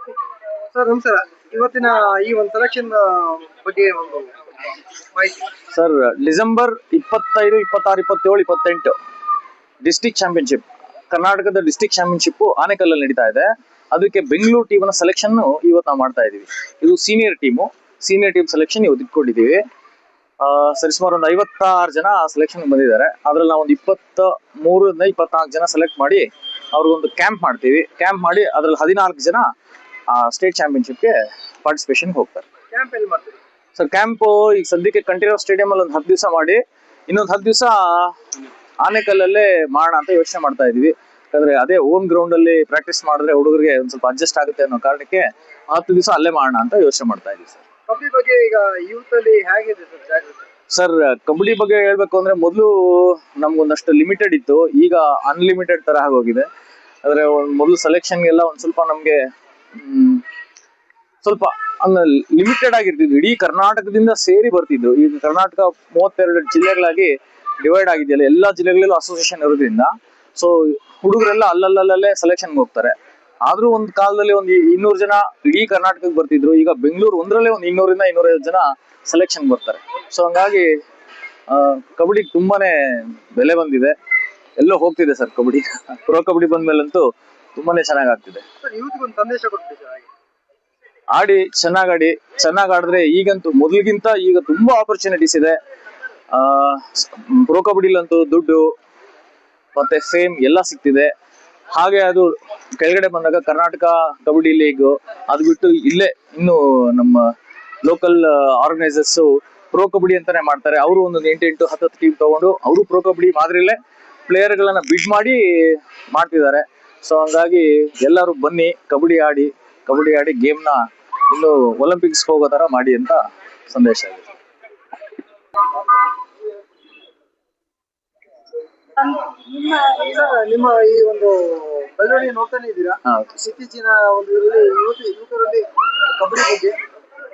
Sir ನಮಸ್ಕಾರ. ಇವತ್ತಿನ ಈ ಒಂದು ಸೆಲೆಕ್ಷನ್ ಬಗ್ಗೆ ಒಂದು ಮಾಹಿತಿ. ಸರ್, ಡಿಸೆಂಬರ್ 25, 26, 27, 28 ಡಿಸ್ಟಿಕ್ ಚಾಂಪಿಯನ್ಶಿಪ್, ಕರ್ನಾಟಕದ ಡಿಸ್ಟಿಕ್ ಚಾಂಪಿಯನ್ಶಿಪ್ ಆನೇಕಲ್ಲಲ್ಲಿ ನಡೀತಾ ಇದೆ. ಅದಕ್ಕೆ ಬೆಂಗಳೂರು ಟೀಮ್ನ ಸೆಲೆಕ್ಷನ್ ಇವತ್ತು ನಾವು ಮಾಡ್ತಾ ಇದೀವಿ. ಇದು ಸೀನಿಯರ್ ಟೀಮ್ ಸೆಲೆಕ್ಷನ್ ಇವತ್ತು ಇಟ್ಕೊಂಡಿದ್ದೀವಿ. ಸರಿಸುಮಾರು ಒಂದು 56 ಜನ ಸೆಲೆಕ್ಷನ್ ಬಂದಿದ್ದಾರೆ. ಅದ್ರಲ್ಲಿ ನಾವು ಒಂದು 23 24 ಜನ ಸೆಲೆಕ್ಟ್ ಮಾಡಿ ಅವ್ರಿಗೊಂದು ಕ್ಯಾಂಪ್ ಮಾಡ್ತೀವಿ. ಕ್ಯಾಂಪ್ ಮಾಡಿ ಅದ್ರಲ್ಲಿ 14 ಜನ ಸ್ಟೇಟ್ ಚಾಂಪಿಯನ್ಶಿಪ್ಗೆ ಪಾರ್ಟಿಸಿಪೇಷನ್ಗೆ ಹೋಗ್ತಾರೆ. ಕ್ಯಾಂಪ್ ಎಲ್ಲಿ ಮಾಡ್ತೀವಿ ಸರ್? ಕ್ಯಾಂಪ್ ಈಗ ಸದ್ಯಕ್ಕೆ ಕಂಠೀರವ ಸ್ಟೇಡಿಯಂ ಅಲ್ಲಿ ಒಂದು 10 ದಿವಸ ಮಾಡಿ, ಇನ್ನೊಂದು 10 ದಿವಸ ಆನೇಕಲ್ಲಲ್ಲೇ ಮಾಡೋಣ ಅಂತ ಯೋಚನೆ ಮಾಡ್ತಾ ಇದೀವಿ. ಯಾಕಂದ್ರೆ ಅದೇ ಓನ್ ಗ್ರೌಂಡ್ ಅಲ್ಲಿ ಪ್ರಾಕ್ಟೀಸ್ ಮಾಡಿದ್ರೆ ಹುಡುಗರಿಗೆ ಒಂದ್ ಸ್ವಲ್ಪ ಅಡ್ಜಸ್ಟ್ ಆಗುತ್ತೆ ಅನ್ನೋ ಕಾರಣಕ್ಕೆ 10 ದಿವಸ ಅಲ್ಲೇ ಮಾಡೋಣ ಅಂತ ಯೋಚನೆ ಮಾಡ್ತಾ ಇದೀವಿ ಸರ್. ಕಬಡ್ಡಿ ಬಗ್ಗೆ ಈಗ ಯೂತ್ ಅಲ್ಲಿ ಹೇಗಿದೆ ಸರ್ ಜಾಗೃತಿ? ಸರ್, ಕಬಡ್ಡಿ ಬಗ್ಗೆ ಹೇಳ್ಬೇಕು ಅಂದ್ರೆ ಮೊದಲು ನಮ್ಗೊಂದಷ್ಟು ಲಿಮಿಟೆಡ್ ಇತ್ತು, ಈಗ ಅನ್ಲಿಮಿಟೆಡ್ ತರ ಆಗೋಗಿದೆ. ಅಂದ್ರೆ ಮೊದಲು ಸೆಲೆಕ್ಷನ್ಗೆಲ್ಲ ಒಂದ್ ಸ್ವಲ್ಪ ನಮ್ಗೆ ಸ್ವಲ್ಪ ಲಿಮಿಟೆಡ್ ಆಗಿರ್ತಿದ್ವಿ. ಇಡೀ ಕರ್ನಾಟಕದಿಂದ ಸೇರಿ ಬರ್ತಿದ್ರು. ಈಗ ಕರ್ನಾಟಕ 32 ಜಿಲ್ಲೆಗಳಾಗಿ ಡಿವೈಡ್ ಆಗಿದೆಯಲ್ಲ, ಎಲ್ಲಾ ಜಿಲ್ಲೆಗಳಲ್ಲೂ ಅಸೋಸಿಯೇಷನ್ ಇರೋದ್ರಿಂದ ಸೊ ಹುಡುಗರೆಲ್ಲ ಅಲ್ಲಲ್ಲೇ ಸೆಲೆಕ್ಷನ್ಗೆ ಹೋಗ್ತಾರೆ. ಆದ್ರೂ ಒಂದ್ ಕಾಲದಲ್ಲಿ ಒಂದು 200 ಜನ ಇಡೀ ಕರ್ನಾಟಕಕ್ಕೆ ಬರ್ತಿದ್ರು. ಈಗ ಬೆಂಗಳೂರು ಒಂದರಲ್ಲೇ ಒಂದು 200ರಿಂದ 250 ಜನ ಸೆಲೆಕ್ಷನ್ ಬರ್ತಾರೆ. ಸೊ ಹಂಗಾಗಿ ಕಬಡ್ಡಿ ತುಂಬಾನೇ ಬೆಲೆ ಬಂದಿದೆ, ಎಲ್ಲೋ ಹೋಗ್ತಿದೆ ಸರ್ ಕಬಡ್ಡಿ. ಪ್ರೋ ಕಬಡ್ಡಿ ಬಂದ್ಮೇಲಂತೂ ತುಂಬಾನೇ ಚೆನ್ನಾಗಾಗ್ತಿದೆ. ಯೂತ್ ಒಂದು ಸಂದೇಶ ಕೊಡ್ತೀವಿ ಸರ್. ಚೆನ್ನಾಗಿ ಆಡಿದ್ರೆ ಈಗಂತೂ ಮೊದಲಿಗಿಂತ ಈಗ ತುಂಬಾ ಆಪರ್ಚುನಿಟೀಸ್ ಇದೆ. ಪ್ರೋ ಕಬಡ್ಡಿಲಂತೂ ದುಡ್ಡು ಮತ್ತೆ ಫೇಮ್ ಎಲ್ಲ ಸಿಗ್ತಿದೆ. ಹಾಗೆ ಅದು ಕೆಳಗಡೆ ಬಂದಾಗ ಕರ್ನಾಟಕ ಕಬಡ್ಡಿ ಲೀಗ್, ಅದು ಬಿಟ್ಟು ಇಲ್ಲೇ ಇನ್ನು ನಮ್ಮ ಲೋಕಲ್ ಆರ್ಗನೈಸರ್ಸ್ ಪ್ರೋ ಕಬಡ್ಡಿ ಅಂತಾನೆ ಮಾಡ್ತಾರೆ. ಅವರು ಒಂದು 8 10 ಟೀಮ್ ತಗೊಂಡು ಅವರು ಪ್ರೋ ಕಬಡ್ಡಿ ಮಾದರಿಯಲ್ಲೇ ಪ್ಲೇಯರ್ ಗಳನ್ನ ಬಿಡ್ ಮಾಡಿ ಮಾಡ್ತಿದ್ದಾರೆ. ಸೊ ಹಂಗಾಗಿ ಎಲ್ಲರೂ ಬನ್ನಿ, ಕಬಡ್ಡಿ ಆಡಿ ಗೇಮ್ನ ಇನ್ನು ಒಲಿಂಪಿಕ್ಸ್ ಹೋಗೋ ತರ ಮಾಡಿ ಅಂತ ಸಂದೇಶ ಇದೆ. ನಿಮ್ಮ ಈ ಒಂದು ಬೆಳವಣಿಗೆ ನೋಡ್ತಾನೆ ಇದ್ದೀರಾ. ಇತ್ತೀಚಿನ ಒಂದು ಯುವಕರಲ್ಲಿ ಕಬಡ್ಡಿ ಬಗ್ಗೆ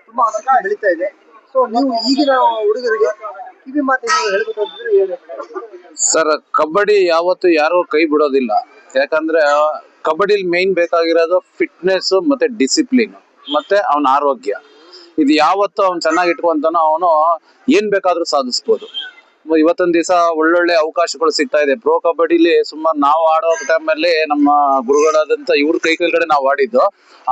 ತುಂಬಾ ಆಸಕ್ತಿ ಬೆಳೀತಾ ಇದೆ. ಸೊ ನೀವು ಈಗಿನ ಹುಡುಗರಿಗೆ ಕಿವಿ ಮಾತೇನಾದ್ರು ಹೇಳ್ಬೇಕು ಅಂತಂದ್ರೆ ಹೇಳಿ ಸರ್. ಕಬಡ್ಡಿ ಯಾವತ್ತು ಯಾರು ಕೈ ಬಿಡೋದಿಲ್ಲ. ಯಾಕಂದ್ರೆ ಕಬಡ್ಡಿಲಿ ಮೇನ್ ಬೇಕಾಗಿರೋದು ಫಿಟ್ನೆಸ್ ಮತ್ತೆ ಡಿಸಿಪ್ಲಿನ್ ಮತ್ತೆ ಅವನ ಆರೋಗ್ಯ. ಇದು ಯಾವತ್ತು ಅವ್ನು ಚೆನ್ನಾಗಿ ಇಟ್ಕೊಂತಾನೋ ಅವನು ಏನ್ ಬೇಕಾದ್ರೂ ಸಾಧಿಸ್ಬೋದು. ಇವತ್ತೊಂದ್ ದಿವಸ ಒಳ್ಳೊಳ್ಳೆ ಅವಕಾಶಗಳು ಸಿಗ್ತಾ ಇದೆ. ಪ್ರೋ ಕಬಡ್ಡಿಲಿ ಸುಮಾರು ನಾವು ಆಡೋ ಟೈಮಲ್ಲಿ ನಮ್ಮ ಗುರುಗಳಾದಂತ ಇವ್ರ ಕೈ ಕೆಳಗಡೆ ನಾವು ಆಡಿದ್ದು.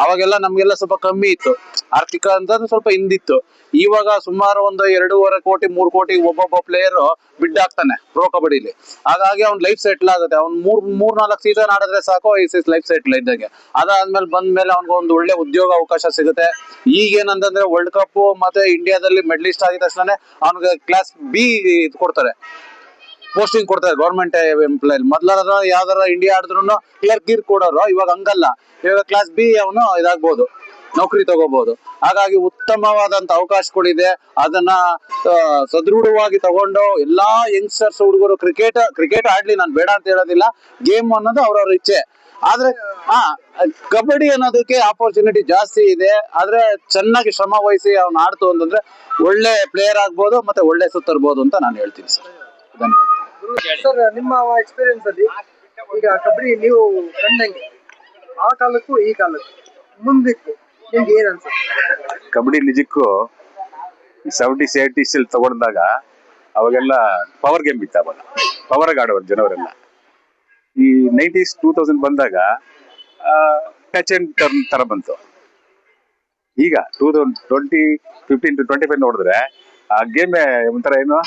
ಅವಾಗೆಲ್ಲ ನಮ್ಗೆಲ್ಲ ಸ್ವಲ್ಪ ಕಮ್ಮಿ ಇತ್ತು, ಆರ್ಥಿಕ ಅಂತಂದ್ರೆ ಸ್ವಲ್ಪ ಹಿಂದಿತ್ತು. ಇವಾಗ ಸುಮಾರು ಒಂದು 2.5 ಕೋಟಿ 3 ಕೋಟಿ ಒಬ್ಬೊಬ್ಬ ಪ್ಲೇಯರ್ ಬಿಡ್ ಆಗ್ತಾನೆ ಪ್ರೋ ಕಬಡ್ಡಿಲಿ. ಹಾಗಾಗಿ ಅವ್ನ್ ಲೈಫ್ ಸೆಟ್ಲ್ ಆಗುತ್ತೆ. ಅವ್ನ್ 3-4 ಸೀಸನ್ ಆಡಿದ್ರೆ ಸಾಕು, ಲೈಫ್ ಸೆಟ್ಲ್ ಇದ್ದಂಗೆ. ಅದಾದ್ಮೇಲೆ ಬಂದ್ಮೇಲೆ ಅವ್ನಿಗೆ ಒಂದು ಒಳ್ಳೆ ಉದ್ಯೋಗ ಅವಕಾಶ ಸಿಗುತ್ತೆ. ಈಗೇನಂತಂದ್ರೆ ವರ್ಲ್ಡ್ ಕಪ್ ಮತ್ತೆ ಇಂಡಿಯಾದಲ್ಲಿ ಮೆಡಲಿಸ್ಟ್ ಆಗಿದ ತಕ್ಷಣ ಅವ್ನಿಗೆ ಕ್ಲಾಸ್ ಬಿ ಕೊಡ್ತಾರೆ, ಪೋಸ್ಟಿಂಗ್ ಕೊಡ್ತಾರೆ ಗೌರ್ಮೆಂಟ್ ಎಂಪ್ಲಾಯ್. ಮೊದ್ಲಾರ ಯಾವ್ದಾರ ಇಂಡಿಯಾ ಆಡಿದ್ರು ಕ್ಲರ್ಕ್ ಗೀರ್ ಕೊಡೋರು, ಇವಾಗ ಹಂಗಲ್ಲ. ಇವಾಗ ಕ್ಲಾಸ್ ಬಿ ಅವನು ಇದಾಗ್ಬೋದು, ನೌಕರಿ ತಗೋಬಹುದು. ಹಾಗಾಗಿ ಉತ್ತಮವಾದಂತ ಅವಕಾಶಗಳಿದೆ. ಅದನ್ನ ಸದೃಢವಾಗಿ ತಗೊಂಡು ಎಲ್ಲಾ ಯಂಗ್ಸ್ಟರ್ಸ್ ಹುಡುಗರು ಕ್ರಿಕೆಟ್ ಆಡ್ಲಿ, ನಾನು ಬೇಡ ಅಂತ ಹೇಳೋದಿಲ್ಲ. ಗೇಮ್ ಅನ್ನೋದು ಅವ್ರವ್ರ ಇಚ್ಛೆ. ಆದ್ರೆ ಕಬಡ್ಡಿ ಅನ್ನೋದಕ್ಕೆ ಆಪರ್ಚುನಿಟಿ ಜಾಸ್ತಿ ಇದೆ. ಆದ್ರೆ ಚೆನ್ನಾಗಿ ಶ್ರಮ ವಹಿಸಿ ಅವ್ನು ಆಡ್ತು ಅಂತಂದ್ರೆ ಒಳ್ಳೆ ಪ್ಲೇಯರ್ ಆಗ್ಬೋದು, ಮತ್ತೆ ಒಳ್ಳೆ ಸುತ್ತರ್ಬೋದು ಅಂತ ನಾನು ಹೇಳ್ತೀನಿ ಸರ್. ಧನ್ಯವಾದ ಸರ್. ನಿಮ್ಮ ಎಕ್ಸ್ಪೀರಿಯನ್ಸ್ ಅಲ್ಲಿ ಈಗ ಕಬಡ್ಡಿ ನೀವು ಕಂಡಂಗೆ ಆ ಕಾಲಕ್ಕೂ ಈ ಕಾಲಕ್ಕೂ ಮುಂದಕ್ಕೆ ನಿಮ್ಗೆ ಏನ್ ಅನ್ಸುತ್ತೆ? ಕಬಡ್ಡಿ ನಿಜಕ್ಕೂ 70s 80s ತಗೊಂಡಾಗ ಅವಾಗೆಲ್ಲ ಪವರ್ ಗೇಮ್ ಇತ್ತು. ಅವಾಗ ಪವರ್ ಆಗಿ ಆಡೋರು ಜನವರೆಲ್ಲ. ಈ 90s 2000 ಬಂದಾಗ ಟಚ್ ಅಂಡ್ ಟರ್ನ್ ತರ ಬಂತು. ಈಗ 2015 to 25 ನೋಡಿದ್ರೆ ಆ ಗೇಮ್ ಒಂಥರ ಏನು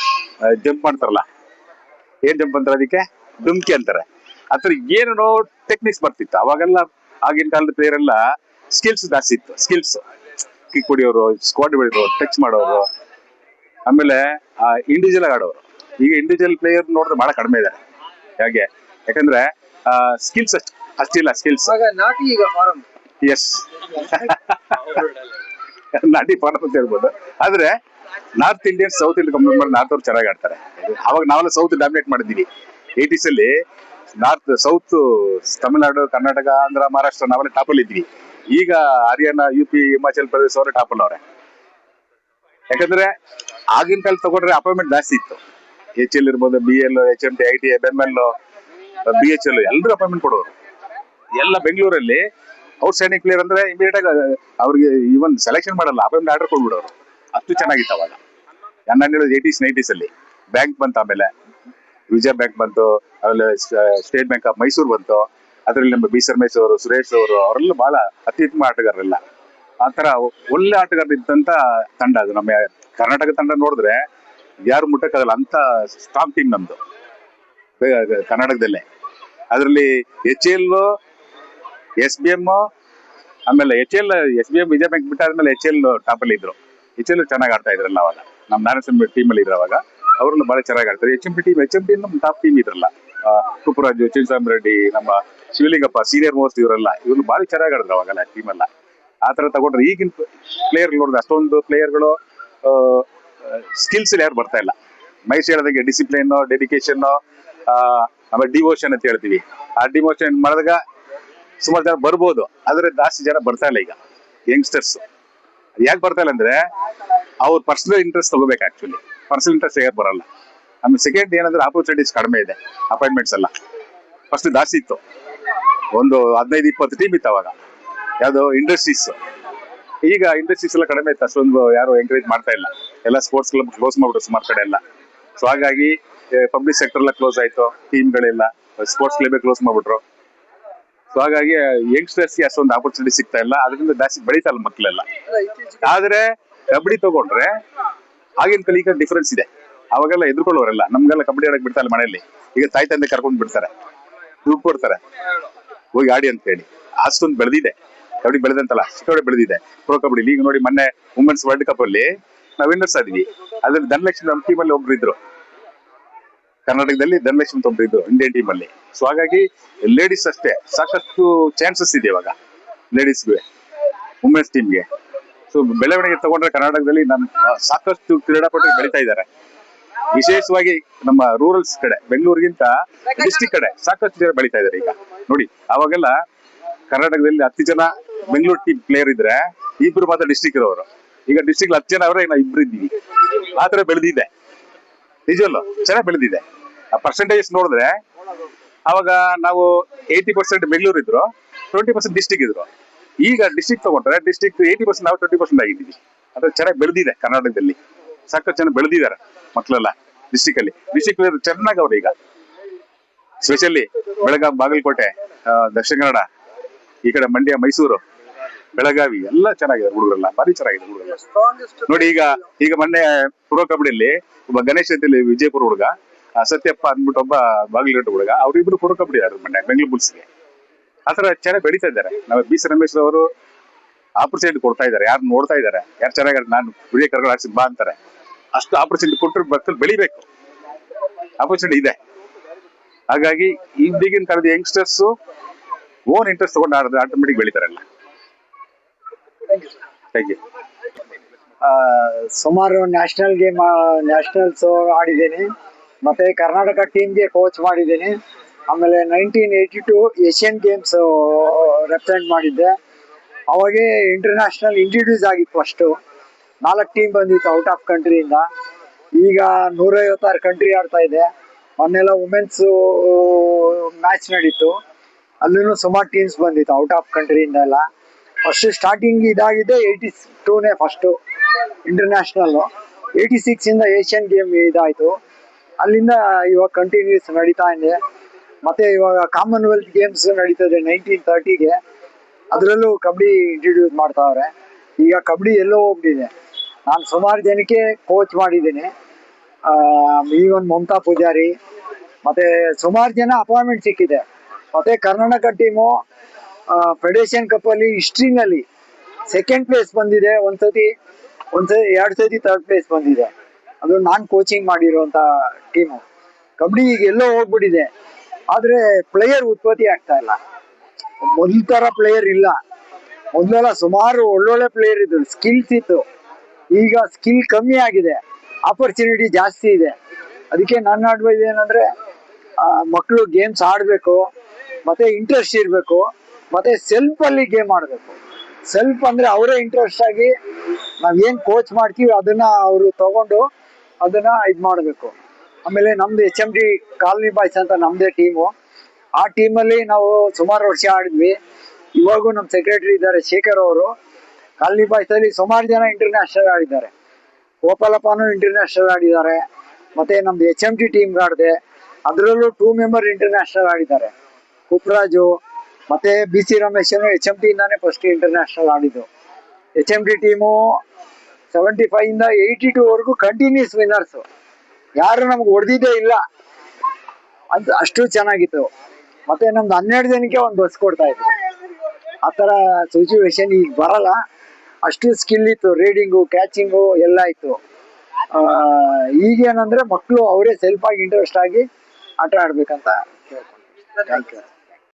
ಜಂಪ್ ಮಾಡ್ತಾರಲ್ಲ, ಏನ್ ಜಂಪ್ ಅಂತಾರೆ ಅದಕ್ಕೆ, ಡುಮ್ಕಿ ಅಂತಾರೆ. ಆತರ ಏನೇನೋ ಟೆಕ್ನಿಕ್ಸ್ ಬರ್ತಿತ್ತು ಅವಾಗೆಲ್ಲ. ಆಗಿನ ಕಾಲದ ಪ್ಲೇಯರ್ ಎಲ್ಲ ಸ್ಕಿಲ್ಸ್ ಜಾಸ್ತಿ ಇತ್ತು. ಸ್ಕಿಲ್ಸ್ ಕಿಕ್ ಹೊಡಿಯೋರು, ಸ್ಕ್ವಾಡ್ ಹೊಡಿಯೋರು, ಟಚ್ ಮಾಡೋರು, ಆಮೇಲೆ ಇಂಡಿವಿಜುವಲ್ ಆಗಿ ಆಡೋರು. ಈಗ ಇಂಡಿವಿಜುವಲ್ ಪ್ಲೇಯರ್ ನೋಡಿದ್ರೆ ಬಹಳ ಕಡಿಮೆ ಇದ್ದಾರೆ. ಯಾಕಂದ್ರೆ ಸ್ಕಿಲ್ಸ್ ಅಷ್ಟಿಲ್ಲ. ಸ್ಕಿಲ್ಸ್ ನಾಟಿ ಈಗ ಫಾರಂ. ಎಸ್, ನಾಟಿ ಫಾರಂ ಅಂತ ಹೇಳ್ಬೋದು. ಆದ್ರೆ north Indian south Indian compare ಮಾಡಿ ನಾರ್ತ್ ಅವ್ರು ಚೆನ್ನಾಗಿ ಆಡ್ತಾರೆ. ಅವಾಗ ನಾವೆಲ್ಲ ಸೌತ್ ಡಾಮಿನೇಟ್ ಮಾಡಿದೀವಿ. 80s ಅಲ್ಲಿ ನಾರ್ತ್ ಸೌತ್ ತಮಿಳ್ನಾಡು, ಕರ್ನಾಟಕ, ಆಂಧ್ರ, ಮಹಾರಾಷ್ಟ್ರ ನಾವೆಲ್ಲ ಟಾಪಲ್ಲಿ ಇದ್ವಿ. ಈಗ ಹರಿಯಾಣ, UP, ಹಿಮಾಚಲ್ ಪ್ರದೇಶ ಅವರೇ ಟಾಪಲ್ಲಿ ಅವ್ರೆ. ಯಾಕಂದ್ರೆ ಆಗಿನ ಕಾಲ ತಗೊಂಡ್ರೆ ಅಪಾಯಿಂಟ್ಮೆಂಟ್ ಜಾಸ್ತಿ ಇತ್ತು. HL ಇರ್ಬೋದು, BL, HMT, ITI, BML, BHL ಎಲ್ಲರೂ ಅಪಾಯಿಂಟ್ಮೆಂಟ್ ಕೊಡೋರು. ಎಲ್ಲ ಬೆಂಗಳೂರಲ್ಲಿ ಔಟ್ಸ್ಟ್ಯಾಂಡಿಂಗ್ ಪ್ಲೇಯರ್ ಅಂದ್ರೆ ಇಮಿಡಿಯೇಟ್ ಆಗಿ ಅವ್ರಿಗೆ ಇವನ್ ಸೆಲೆಕ್ಷನ್ ಮಾಡಲ್ಲ, ಅಪಾಯಿಂಟ್ ಆರ್ಡರ್ ಕೊಡ್ಬಿಡೋರು. ಅಷ್ಟು ಚೆನ್ನಾಗಿತ್ತು ಅವಾಗ. ನಾನು ಹೇಳೋದು 80s 90s ಅಲ್ಲಿ ಬ್ಯಾಂಕ್ ಬಂತು, ಆಮೇಲೆ ವಿಜಯ ಬ್ಯಾಂಕ್ ಬಂತು, ಆಮೇಲೆ ಸ್ಟೇಟ್ ಬ್ಯಾಂಕ್ ಆಫ್ ಮೈಸೂರು ಬಂತು. ಅದರಲ್ಲಿ ನಮ್ಮ ಬಿ ಸರ್ಮೇಶ್ ಅವರು, ಸುರೇಶ್ ಅವರು, ಅವರೆಲ್ಲ ಬಹಳ ಅತ್ಯುತ್ತಮ ಆಟಗಾರರೆಲ್ಲ. ಆತರ ಒಳ್ಳೆ ಆಟಗಾರ ಇದ್ದಂತ ತಂಡ ಅದು. ನಮ್ಮ ಕರ್ನಾಟಕ ತಂಡ ನೋಡಿದ್ರೆ ಯಾರು ಮುಟ್ಟಕ್ಕಾಗಲ್ಲ ಅಂತ ಸ್ಟ್ರಾಂಗ್ ಟೀಮ್ ನಮ್ದು ಕರ್ನಾಟಕದಲ್ಲೇ. ಅದರಲ್ಲಿ HL, SBM, ಆಮೇಲೆ SBM ವಿಜಯ ಬ್ಯಾಂಕ್ ಬಿಟ್ಟಾದ್ಮೇಲೆ HL ಟಾಪ್ ಅಲ್ಲಿ ಇದ್ರು. HL ಚೆನ್ನಾಗಿ ಆಡ್ತಾ ಇದ್ರಲ್ಲ ಅವಾಗ, ನಮ್ಮ ನಾರಾಯಣ ಟೀಮ್ ಅಲ್ಲಿ ಇದ್ರು ಅವಾಗ. ಅವರೆಲ್ಲ ಬಹಳ ಚೆನ್ನಾಗಿ ಆಡ್ತಾರೆ. HMT ನಮ್ಮ ಟಾಪ್ ಟೀಮ್ ಇದ್ರಲ್ಲ, ಕುಪ್ಪರಾಜು, ಚಿನ್ನಸ್ವಾಮಿ ರೆಡ್ಡಿ, ನಮ್ಮ ಶಿವಲಿಂಗಪ್ಪ, ಸೀನಿಯರ್ ಮೋಸ್ಟ್, ಇವ್ರು ಬಹಳ ಚೆನ್ನಾಗಿ ಆಡಿದ್ರು ಅವಾಗೆಲ್ಲ ಟೀಮ್ ಎಲ್ಲ. ಆತರ ತಗೊಂಡ್ರೆ ಈಗಿನ ಪ್ಲೇಯರ್ ನೋಡಿದ್ರೆ ಅಷ್ಟೊಂದು ಪ್ಲೇಯರ್ಗಳು ಸ್ಕಿಲ್ಸ್ ಯಾರು ಬರ್ತಾ ಇಲ್ಲ. ಮೈಸ್ ಹೇಳಿದಂಗೆ ಡಿಸಿಪ್ಲಿನ್, ಡೆಡಿಕೇಶನ್, ಆಮೇಲೆ ಡಿವೋಷನ್ ಅಂತ ಹೇಳ್ತೀವಿ. ಆ ಡಿವೋಷನ್ ಮಾಡಿದಾಗ ಸುಮಾರು ಜನ ಬರ್ಬೋದು, ಆದ್ರೆ ಜಾಸ್ತಿ ಜನ ಬರ್ತಾ ಇಲ್ಲ ಈಗ ಯಂಗ್ಸ್ಟರ್ಸ್. ಯಾಕೆ ಬರ್ತಾ ಇಲ್ಲ ಅಂದ್ರೆ ಅವ್ರ ಪರ್ಸನಲ್ ಇಂಟ್ರೆಸ್ಟ್ ತಗೋಬೇಕು. ಆಕ್ಚುಲಿ ಪರ್ಸನಲ್ ಇಂಟ್ರೆಸ್ಟ್ ಯಾರು ಬರಲ್ಲ. ಆಮೇಲೆ ಸೆಕೆಂಡ್ ಏನಂದ್ರೆ ಆಪರ್ಚುನಿಟೀಸ್ ಕಡಿಮೆ ಇದೆ. ಅಪಾಯಿಂಟ್ಮೆಂಟ್ಸ್ ಎಲ್ಲ ಫಸ್ಟ್ ಜಾಸ್ತಿ ಇತ್ತು, ಒಂದು 15-20 ಟೀಮ್ ಇತ್ತು ಅವಾಗ, ಯಾವ್ದು ಇಂಡಸ್ಟ್ರೀಸ್. ಈಗ ಇಂಡಸ್ಟ್ರೀಸ್ ಎಲ್ಲ ಕಡಿಮೆ ಇತ್ತು, ಅಷ್ಟೊಂದು ಯಾರು ಎಂಕರೇಜ್ ಮಾಡ್ತಾ ಇಲ್ಲ. ಎಲ್ಲ ಸ್ಪೋರ್ಟ್ಸ್ ಕ್ಲಬ್ ಕ್ಲೋಸ್ ಮಾಡ್ಬಿಟ್ಟು ಸುಮಾರು ಕಡೆ ಎಲ್ಲ. ಸೊ ಹಾಗಾಗಿ ಪಬ್ಲಿಕ್ ಸೆಕ್ಟರ್ ಎಲ್ಲ ಕ್ಲೋಸ್ ಆಯ್ತು, ಟೀಮ್ಗಳೆಲ್ಲ ಸ್ಪೋರ್ಟ್ಸ್ ಕ್ಲಬ್ ಕ್ಲೋಸ್ ಮಾಡ್ಬಿಟ್ರು. ಸೊ ಹಾಗಾಗಿ ಯಂಗ್ಸ್ಟರ್ಸ್ಗೆ ಅಷ್ಟೊಂದು ಆಪರ್ಚುನಿಟಿ ಸಿಗ್ತಾ ಇಲ್ಲ, ಅದರಿಂದ ಜಾಸ್ತಿ ಬೆಳೀತಾ ಇಲ್ಲ ಮಕ್ಕಳೆಲ್ಲ. ಆದ್ರೆ ಕಬಡ್ಡಿ ತಗೊಂಡ್ರೆ ಆಗಿನ ಕಲಿ ಈಗ ಡಿಫ್ರೆನ್ಸ್ ಇದೆ. ಅವಾಗೆಲ್ಲ ಎದುರ್ಕೊಳ್ಳೋರೆಲ್ಲ, ನಮ್ಗೆಲ್ಲ ಕಬಡ್ಡಿ ಆಡಕ್ ಬಿಡ್ತಾ ಇಲ್ಲ ಮನೆಯಲ್ಲಿ. ಈಗ ತಾಯಿ ತಂದೆ ಕರ್ಕೊಂಡ್ ಬಿಡ್ತಾರೆ, ದುಡ್ಡು ಕೊಡ್ತಾರೆ, ಹೋಗಿ ಆಡಿ ಅಂತ ಹೇಳಿ. ಅಷ್ಟೊಂದು ಬೆಳೆದಿದೆ ಕಬಡ್ಡಿ, ಬೆಳೆದಂತಲ್ಲ ಕಬಡ್ಡಿ ಬೆಳೆದಿದೆ. ಪ್ರೋ ಕಬಡ್ಡಿ ಈಗ ನೋಡಿ, ಮೊನ್ನೆ ವುಮೆನ್ಸ್ ವರ್ಲ್ಡ್ ಕಪ್ ಅಲ್ಲಿ ನಾವು ವಿನ್ನರ್ಸ್ ಆದ್ವಿ. ಅದ್ರಲ್ಲಿ ಧನಲಕ್ಷ್ಮಿ ನಮ್ಮ ಟೀಮ್ ಅಲ್ಲಿ ಒಬ್ರು ಇದ್ರು, ಕರ್ನಾಟಕದಲ್ಲಿ ಧನಲಕ್ಷ್ಮಿ ಒಬ್ರು ಇದ್ರು ಇಂಡಿಯನ್ ಟೀಮ್ ಅಲ್ಲಿ. ಸೊ ಹಾಗಾಗಿ ಲೇಡೀಸ್ ಅಷ್ಟೇ ಸಾಕಷ್ಟು ಚಾನ್ಸಸ್ ಇದೆ ಇವಾಗ ಲೇಡೀಸ್ಗೆ, ವುಮೆನ್ಸ್ ಟೀಮ್ಗೆ. ಸೊ ಬೆಳವಣಿಗೆ ತಗೊಂಡ್ರೆ ಕರ್ನಾಟಕದಲ್ಲಿ ಸಾಕಷ್ಟು ಕ್ರೀಡಾಪಟುಗಳು ಬೆಳೀತಾ ಇದ್ದಾರೆ. ವಿಶೇಷವಾಗಿ ನಮ್ಮ ರೂರಲ್ಸ್ ಕಡೆ, ಬೆಂಗಳೂರಿಗಿಂತ ಡಿಸ್ಟಿಕ್ ಕಡೆ ಸಾಕಷ್ಟು ಜನ ಬೆಳೀತಾ ಇದ್ದಾರೆ ಈಗ ನೋಡಿ. ಅವಾಗೆಲ್ಲ ಕರ್ನಾಟಕದಲ್ಲಿ 10 ಜನ ಬೆಂಗಳೂರು ಟೀಮ್ ಪ್ಲೇಯರ್ ಇದ್ರೆ 2 ಮಾತ್ರ ಡಿಸ್ಟಿಕ್ ಇರೋರು. ಈಗ ಡಿಸ್ಟಿಕ್ 10 ಜನ ಅವರೇ, ನಾವು 2 ಇದ್ದೀವಿ. ಆತರ ಬೆಳೆದಿದೆ, ನಿಜವಲ್ಲ ಚೆನ್ನಾಗಿ ಬೆಳೆದಿದೆ. ಆ ಪರ್ಸೆಂಟೇಜ್ ನೋಡಿದ್ರೆ ಅವಾಗ ನಾವು 80% ಬೆಂಗಳೂರು ಇದ್ರು, 20% ಡಿಸ್ಟಿಕ್ ಇದ್ರು. ಈಗ ಡಿಸ್ಟಿಕ್ ತಗೊಂಡ್ರೆ ಡಿಸ್ಟಿಕ್ 80%, ನಾವು 20% ಆಗಿದ್ದೀವಿ. ಅದ್ರ ಚೆನ್ನಾಗಿ ಬೆಳೆದಿದೆ ಕರ್ನಾಟಕದಲ್ಲಿ, ಸಾಕಷ್ಟು ಜನ ಬೆಳೆದಿದ್ದಾರೆ ಮಕ್ಕಳೆಲ್ಲ ಡಿಸ್ಟಿಕ್ ಅಲ್ಲಿ. ಡಿಸ್ಟಿಕ್ ಚೆನ್ನಾಗಿ ಅವ್ರು ಈಗ, ಸ್ಪೆಷಲಿ ಬೆಳಗಾವಿ, ಬಾಗಲಕೋಟೆ, ದಕ್ಷಿಣ ಕನ್ನಡ, ಈ ಕಡೆ ಮಂಡ್ಯ, ಮೈಸೂರು, ಬೆಳಗಾವಿ ಎಲ್ಲ ಚೆನ್ನಾಗಿದೆ ಹುಡುಗರೆಲ್ಲ, ಭಾರಿ ಚೆನ್ನಾಗಿದೆ ಹುಡುಗರೆಲ್ಲ ನೋಡಿ. ಈಗ ಮೊನ್ನೆ ಪ್ರೋ ಕಬಡ್ಡಿಯಲ್ಲಿ ಒಬ್ಬ ಗಣೇಶ್ ಅಂತೇಳಿ ವಿಜಯಪುರ ಹುಡುಗ, ಸತ್ಯಪ್ಪ ಅಂದ್ಬಿಟ್ಟು ಒಬ್ಬ ಬಾಗಲಕೋಟೆ ಹುಡುಗ, ಅವ್ರಿಬ್ರು ಪ್ರೋ ಕಬಡ್ಡಿ ಆದ್ರು ಮೊನ್ನೆ ಬೆಂಗಳೂರು ಬುಲ್ಸ್ಗೆ. ಆತರ ಚೆನ್ನಾಗಿ ಬೆಳೀತಾ ಇದ್ದಾರೆ. ನಾವು ಬಿ ರಮೇಶ್ ಅವರು ಆಪರ್ಚುನಿಟಿ ಕೊಡ್ತಾ ಇದ್ದಾರೆ, ಯಾರು ನೋಡ್ತಾ ಇದ್ದಾರೆ, ಯಾರು ಚೆನ್ನಾಗಿ ನಾನು ವಿಜಯ ಕರ್ಗಳು ಹಾಕ್ಸಿ ಬಾ ಅಂತಾರೆ. ಅಷ್ಟು ಆಪರ್ಚುನಿಟಿ ಕೊಟ್ಟರು ಮಕ್ಕಳು ಬೆಳಿಬೇಕು, ಆಪರ್ಚುನಿಟಿ ಇದೆ. ಹಾಗಾಗಿ ಈಗಿನ ಕಾಲದ ಯಂಗ್ಸ್ಟರ್ಸ್ ಓನ್ ಇಂಟ್ರೆಸ್ಟ್ ತಗೊಂಡು ಆಡಿದ್ರೆ ಆಟೋಮೆಟಿಕ್ ಬೆಳಿತಾರಲ್ಲ. Thank you. ಸುಮಾರು ನ್ಯಾಷನಲ್ಸ್ ಆಡಿದ್ದೀನಿ, ಮತ್ತೆ ಕರ್ನಾಟಕ ಟೀಮ್ಗೆ ಕೋಚ್ ಮಾಡಿದ್ದೀನಿ. ಆಮೇಲೆ 1982 ಏಷ್ಯನ್ ಗೇಮ್ಸ್ ರೆಪ್ರೆಸೆಂಟ್ ಮಾಡಿದ್ದೆ. ಅವಾಗೇ ಇಂಟರ್ನ್ಯಾಷನಲ್ ಇಂಟ್ರಡ್ಯೂಸ್ ಆಗಿತ್ತು. ಫಸ್ಟು 4 ಟೀಮ್ ಬಂದಿತ್ತು ಔಟ್ ಆಫ್ ಕಂಟ್ರಿಯಿಂದ. ಈಗ 156 ಕಂಟ್ರಿ ಆಡ್ತಾ ಇದೆ. ಮೊನ್ನೆಲ್ಲ ವುಮೆನ್ಸ್ ಮ್ಯಾಚ್ ನಡೀತು, ಅಲ್ಲೂ ಸುಮಾರು ಟೀಮ್ಸ್ ಬಂದಿತ್ತು ಔಟ್ ಆಫ್ ಕಂಟ್ರಿಯಿಂದ ಎಲ್ಲ. ಫಸ್ಟ್ ಸ್ಟಾರ್ಟಿಂಗ್ ಇದಾಗಿದೆ 82ನೇ ಫಸ್ಟು ಇಂಟರ್ನ್ಯಾಷನಲ್ಲು. 86ಇಂದ ಏಷ್ಯನ್ ಗೇಮ್ ಇದಾಯಿತು. ಅಲ್ಲಿಂದ ಇವಾಗ ಕಂಟಿನ್ಯೂಸ್ ನಡೀತಾ ಇದೆ. ಮತ್ತು ಇವಾಗ ಕಾಮನ್ವೆಲ್ತ್ ಗೇಮ್ಸ್ ನಡೀತದೆ 1930ಗೆ, ಅದರಲ್ಲೂ ಕಬಡ್ಡಿ ಇಂಟ್ರಡ್ಯೂಸ್ ಮಾಡ್ತಾವ್ರೆ. ಈಗ ಕಬಡ್ಡಿ ಎಲ್ಲೋ ಹೋಗ್ಬಿಟ್ಟಿದೆ. ನಾನು ಸುಮಾರು ಜನಕ್ಕೆ ಕೋಚ್ ಮಾಡಿದ್ದೀನಿ, ಈವನ್ ಮಮತಾ ಪೂಜಾರಿ, ಮತ್ತು ಸುಮಾರು ಜನ ಅಪಾಯಿಂಟ್ಮೆಂಟ್ ಸಿಕ್ಕಿದೆ. ಮತ್ತು ಕರ್ನಾಟಕ ಟೀಮು ಫೆಡರೇಷನ್ ಕಪ್ಪಲ್ಲಿ ಹಿಸ್ಟ್ರಿನಲ್ಲಿ 2nd ಪ್ಲೇಸ್ ಬಂದಿದೆ. ಒಂದ್ಸತಿ 2 ಸತಿ 3rd ಪ್ಲೇಸ್ ಬಂದಿದೆ. ಅದು ನಾನು ಕೋಚಿಂಗ್ ಮಾಡಿರುವಂಥ ಟೀಮು. ಕಬಡ್ಡಿ ಈಗ ಎಲ್ಲೋ ಹೋಗ್ಬಿಟ್ಟಿದೆ, ಆದರೆ ಪ್ಲೇಯರ್ ಉತ್ಪತ್ತಿ ಆಗ್ತಾ ಇಲ್ಲ. ಮೊದಲ ಥರ ಪ್ಲೇಯರ್ ಇಲ್ಲ. ಮೊದಲೆಲ್ಲ ಸುಮಾರು ಒಳ್ಳೊಳ್ಳೆ ಪ್ಲೇಯರ್ ಇದ್ರು, ಸ್ಕಿಲ್ಸ್ ಇತ್ತು. ಈಗ ಸ್ಕಿಲ್ ಕಮ್ಮಿ ಆಗಿದೆ, ಆಪರ್ಚುನಿಟಿ ಜಾಸ್ತಿ ಇದೆ. ಅದಕ್ಕೆ ನನ್ನ ಅಡ್ವೈಸ್ ಏನಂದರೆ, ಮಕ್ಕಳು ಗೇಮ್ಸ್ ಆಡಬೇಕು, ಮತ್ತು ಇಂಟ್ರೆಸ್ಟ್ ಇರಬೇಕು, ಮತ್ತು ಸೆಲ್ಫಲ್ಲಿ ಗೇಮ್ ಆಡಬೇಕು. ಸೆಲ್ಫ್ ಅಂದರೆ ಅವರೇ ಇಂಟ್ರೆಸ್ಟ್ ಆಗಿ ನಾವೇನು ಕೋಚ್ ಮಾಡ್ತೀವಿ ಅದನ್ನು ಅವರು ತಗೊಂಡು ಅದನ್ನು ಇದು ಮಾಡಬೇಕು. ಆಮೇಲೆ ನಮ್ಮದು HMD ಕಾಲನಿ ಬಾಯ್ಸ್ ಅಂತ ನಮ್ಮದೇ ಟೀಮು. ಆ ಟೀಮಲ್ಲಿ ನಾವು ಸುಮಾರು ವರ್ಷ ಆಡಿದ್ವಿ. ಇವಾಗೂ ನಮ್ಮ ಸೆಕ್ರೆಟರಿ ಇದ್ದಾರೆ ಶೇಖರ್ ಅವರು. ಕಾಲನಿ ಬಾಯ್ಸಲ್ಲಿ ಸುಮಾರು ಜನ ಇಂಟರ್ನ್ಯಾಷನಲ್ ಆಡಿದ್ದಾರೆ. ಗೋಪಾಲಪ್ಪನೂ ಇಂಟರ್ನ್ಯಾಷನಲ್ ಆಡಿದ್ದಾರೆ. ಮತ್ತೆ ನಮ್ದು HMT ಟೀಮ್ ಆಡಿದೆ, ಅದರಲ್ಲೂ 2 ಮೆಂಬರ್ ಇಂಟರ್ನ್ಯಾಷನಲ್ ಆಡಿದ್ದಾರೆ. ಕುಪ್ರಾಜು ಮತ್ತೆ BC ರಮೇಶನು HMT ಇಂದಾನೆ ಫಸ್ಟ್ ಇಂಟರ್ನ್ಯಾಷನಲ್ ಆಡಿದ್ದು. HMT ಟೀಮು 75 ಇಂದ 82 ವರೆಗೂ ಕಂಟಿನ್ಯೂಸ್ ವಿನ್ನರ್ಸ್, ಯಾರು ನಮ್ಗೆ ಹೊಡೆದಿದ್ದೇ ಇಲ್ಲ ಅಂತ, ಅಷ್ಟು ಚೆನ್ನಾಗಿತ್ತು. ಮತ್ತೆ ನಮ್ದು 12 ಜನಕ್ಕೆ ಒಂದು ಬಸ್ ಕೊಡ್ತಾ ಇದ್ರು. ಆ ಥರ ಸಿಚುವೇಶನ್ ಈಗ ಬರಲ್ಲ, ಅಷ್ಟು ಸ್ಕಿಲ್ ಇತ್ತು, ರೀಡಿಂಗು ಕ್ಯಾಚಿಂಗು ಎಲ್ಲ ಇತ್ತು. ಈಗೇನಂದ್ರೆ ಮಕ್ಕಳು ಅವರೇ ಸೆಲ್ಫ್ ಆಗಿ ಇಂಟ್ರೆಸ್ಟ್ ಆಗಿ ಆಟ ಆಡ್ಬೇಕಂತ ಕೇಳ್ಕೊಂತೀನಿ. Thank you.